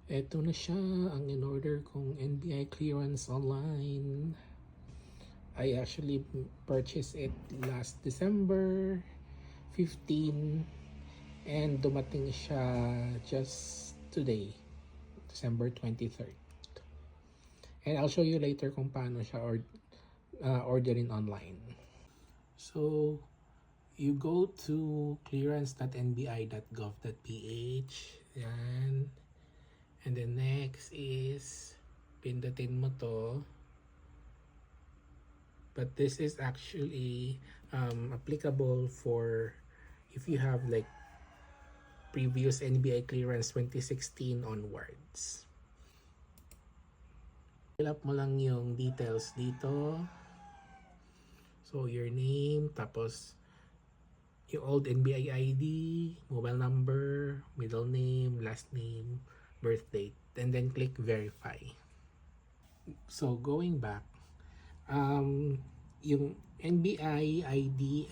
Eto na siya, ang in-order kong NBI clearance online. I actually purchased it last December 15 and dumating siya just today, December 23rd. And I'll show you later kung paano siya orderin online. So, you go to clearance.nbi.gov.ph. Yan. And then next is pindutin mo to. But this is actually applicable for if you have like previous NBI clearance 2016 onwards. Fill up mo lang yung details dito. So your name, tapos yung old NBI ID, mobile number, middle name, last name, birth date, and then click verify. So going back, yung NBI ID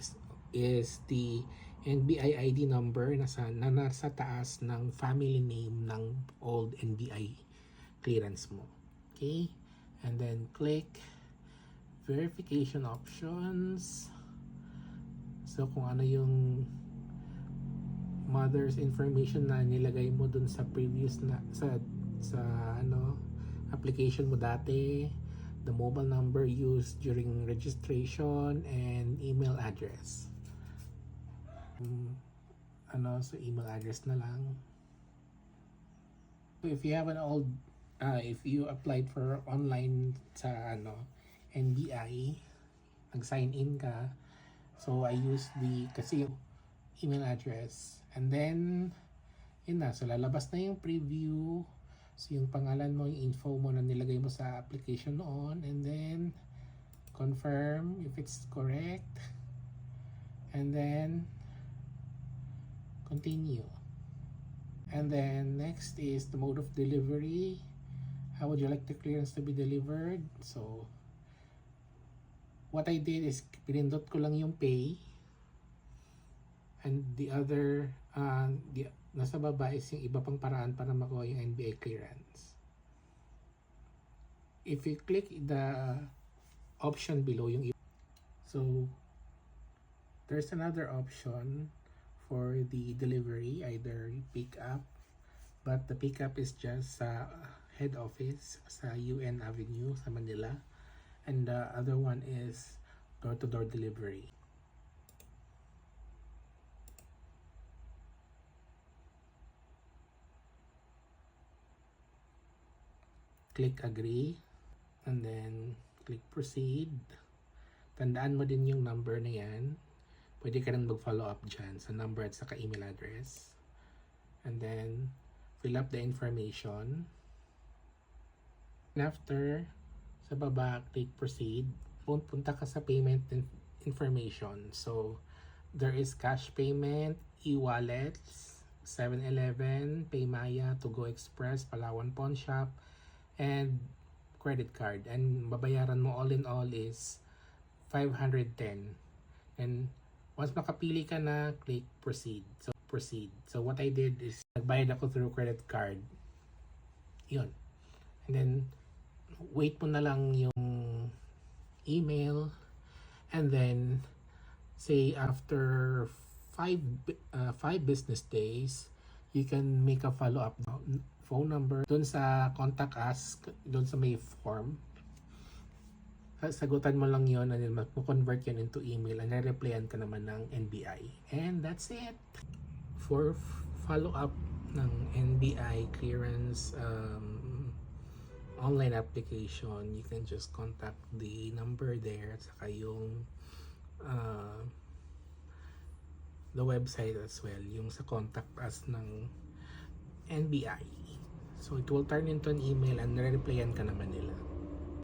is the NBI ID number na nasa taas ng family name ng old NBI clearance mo. Okay? And then click verification options. So kung ano yung mother's information na nilagay mo dun sa previous na sa application mo dati, the mobile number used during registration, and email address. So email address na lang. So if you have an old if you applied for online sa NBI, nag-sign in ka, so I use kasi yung email address, and then yun na, so lalabas na yung preview, so yung pangalan mo, yung info mo na nilagay mo sa application noon, and then confirm if it's correct, and then continue. And then next is the mode of delivery. How would you like the clearance to be delivered? So what I did is pinindot ko lang yung pay, and the other nasa baba is yung iba pang paraan para makuha yung NBI clearance. If you click the option below, so there's another option for the delivery, either pick up, but the pickup is just sa head office sa UN Avenue sa Manila, and the other one is door-to-door delivery. Click agree, and then click proceed. Tandaan mo din yung number na yan. Pwede ka rin mag-follow up dyan sa number at saka email address. And then fill up the information. And after, sa baba, click proceed. Punta ka sa payment information. So there is cash payment, e-wallets, 7-Eleven, Paymaya, To Go Express, Palawan Pawn Shop, and credit card. And babayaran mo all in all is 510. And once makapili ka na, click proceed. So proceed. So what I did is nagbayad ako through credit card. Yun. And then wait mo na lang yung email, and then say after 5 business days, you can make a follow-up phone number doon sa contact us, doon sa may form. Sagutan mo lang yon, and then mag-convert yun into email, and re-replyan ka naman ng NBI. And that's it. For follow-up ng NBI clearance online application, you can just contact the number there at saka yung the website as well, yung sa contact us ng NBI. So it will turn into an email, and re-replyan ka naman nila.